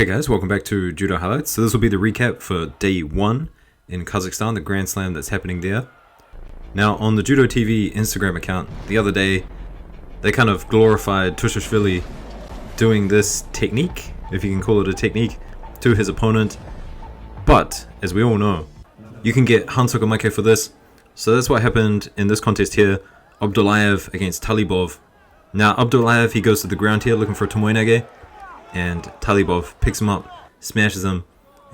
Hey guys, welcome back to Judo Highlights. So this will be the recap for day 1 in Kazakhstan, the Grand Slam that's happening there. Now on the JUDOTV Instagram account, the other day, they kind of glorified Tushishvili doing this technique, if you can call it a technique, to his opponent. But, as we all know, you can get Hansokamake for this. So that's what happened in this contest here, Abdullayev against Talibov. Now Abdullayev, he goes to the ground here looking for a Tomoe-nage, and Talibov picks him up, smashes him,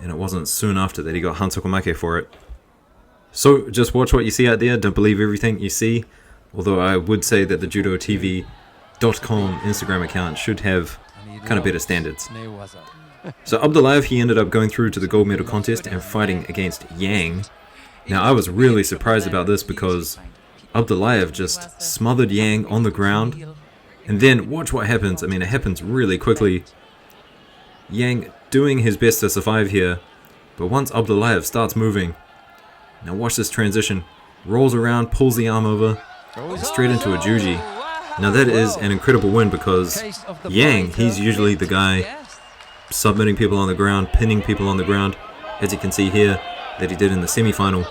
and it wasn't soon after that he got Hansokamake for it. So just watch what you see out there, don't believe everything you see, although I would say that the JUDOTV.com Instagram account should have kind of better standards. So Abdullayev, he ended up going through to the gold medal contest and fighting against Yang. Now I was really surprised about this because Abdullayev just smothered Yang on the ground, and then watch what happens. I mean, it happens really quickly. Yang doing his best to survive here, but once Abdullayev starts moving, now watch this transition, rolls around, pulls the arm over, and straight into a juji. Now that is an incredible win because Yang, he's usually the guy submitting people on the ground, pinning people on the ground, as you can see here that he did in the semi-final.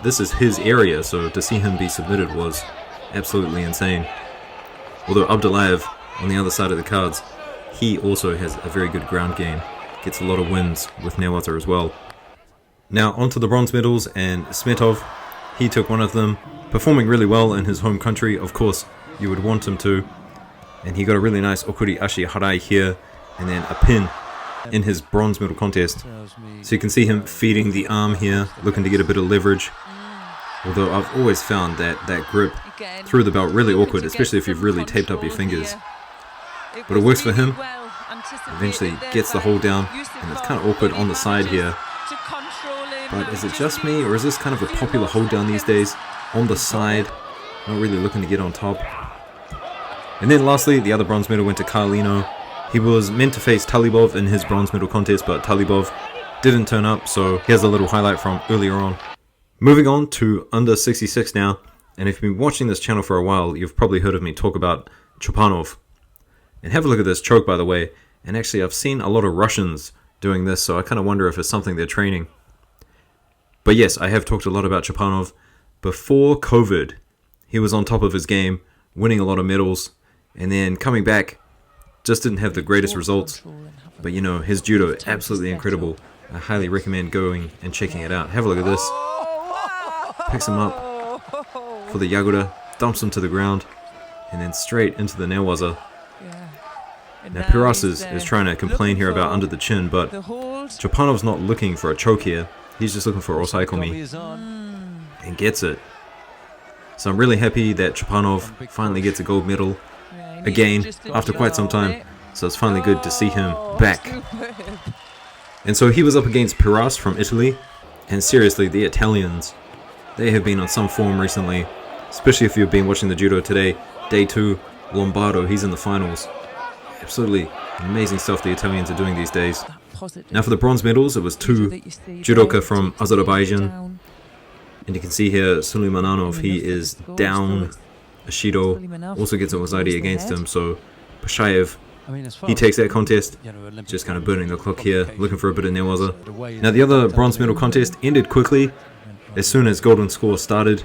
This is his area, so to see him be submitted was absolutely insane. Although Abdullayev, on the other side of the cards, he also has a very good ground game, gets a lot of wins with Newaza as well. Now onto the bronze medals, and Smetov, he took one of them, performing really well in his home country, of course you would want him to, and he got a really nice Okuri Ashi Harai here, and then a pin in his bronze medal contest. So you can see him feeding the arm here, looking to get a bit of leverage, although I've always found that grip through the belt really awkward, especially if you've really taped up your fingers. But it works for him. Eventually gets the hold down, and it's kind of awkward on the side here. But is it just me, or is this kind of a popular hold down these days? On the side, not really looking to get on top. And then lastly, the other bronze medal went to Carlino. He was meant to face Talibov in his bronze medal contest, but Talibov didn't turn up, so here's a little highlight from earlier on. Moving on to under 66 now, and if you've been watching this channel for a while, you've probably heard of me talk about Chopanov. And have a look at this choke, by the way. And actually, I've seen a lot of Russians doing this, so I kind of wonder if it's something they're training. But yes, I have talked a lot about Chopanov. Before COVID, he was on top of his game, winning a lot of medals, and then coming back, just didn't have the greatest results. But you know, his judo, absolutely incredible. I highly recommend going and checking it out. Have a look at this. Picks him up for the Yagoda, dumps him to the ground, and then straight into the Newaza. Now Piras is trying to complain here about under the chin, but Chopanov's not looking for a choke here. He's just looking for Osaikomi, and gets it. So I'm really happy that Chopanov finally gets a gold medal again after quite some time. So it's finally good to see him back. And so he was up against Piras from Italy, and seriously, the Italians, they have been on some form recently, especially if you've been watching the judo today. Day 2, Lombardo, he's in the finals. Absolutely amazing stuff the Italians are doing these days. Now for the bronze medals, it was 2 judoka from Azerbaijan. And you can see here, Suleimanov, he is down. Ashido also gets a Wazadi against him, so Pashayev, he takes that contest, just kind of burning the clock here, looking for a bit of Newaza. Now the other bronze medal contest ended quickly, as soon as golden score started.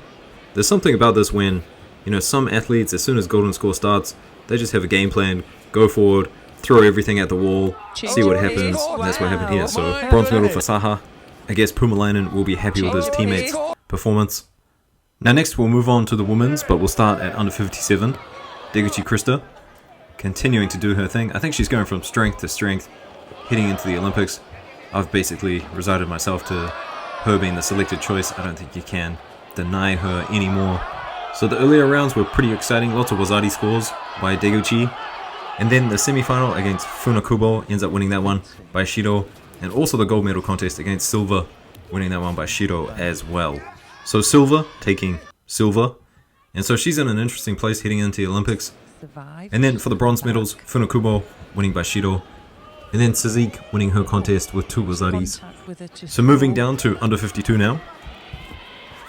There's something about this when, you know, some athletes, as soon as golden score starts, they just have a game plan, go forward, throw everything at the wall, see what happens, and that's what happened here. So bronze medal for Saha. I guess Pumalainen will be happy with his teammates' performance. Now next we'll move on to the women's, but we'll start at under 57. Deguchi Krista, continuing to do her thing. I think she's going from strength to strength, heading into the Olympics. I've basically resided myself to her being the selected choice. I don't think you can deny her anymore. So the earlier rounds were pretty exciting, lots of Wazadi scores by Deguchi. And then the semi-final against Funakubo ends up winning that one by Shido. And also the gold medal contest against Silva, winning that one by Shido as well. So Silva taking silver. And so she's in an interesting place heading into the Olympics. And then for the bronze medals, Funakubo winning by Shido. And then Sazik winning her contest with 2 Wazadis. So moving down to under 52 now.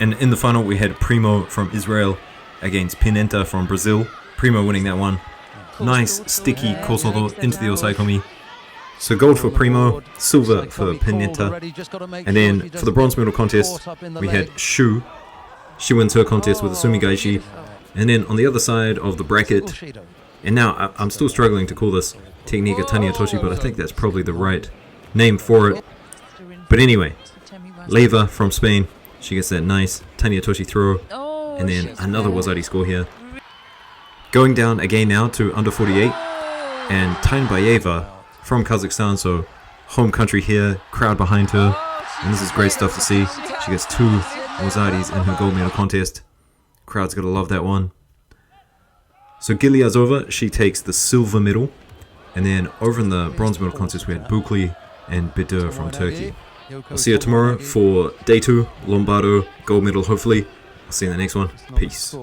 And in the final we had Primo from Israel against Pinenta from Brazil. Primo winning that one. Nice sticky Kosoto into the Osaikomi. So gold for Primo, silver for Pineta, and then for the bronze medal contest, we had Shu. She wins her contest with a Sumigaishi, and then on the other side of the bracket, and now I'm still struggling to call this Technica Taniatoshi, but I think that's probably the right name for it. But anyway, Leva from Spain, she gets that nice Taniatoshi throw, and then another Wazari score here. Going down again now to under 48, and Tainbayeva from Kazakhstan, so home country here, crowd behind her, and this is great stuff to see. She gets 2 Wazaris in her gold medal contest. Crowd's gonna love that one. So Gilyazova, she takes the silver medal, and then over in the bronze medal contest we had Bukli and Bidur from Turkey. I'll see you tomorrow for day 2, Lombardo, gold medal hopefully. I'll see you in the next one. Peace.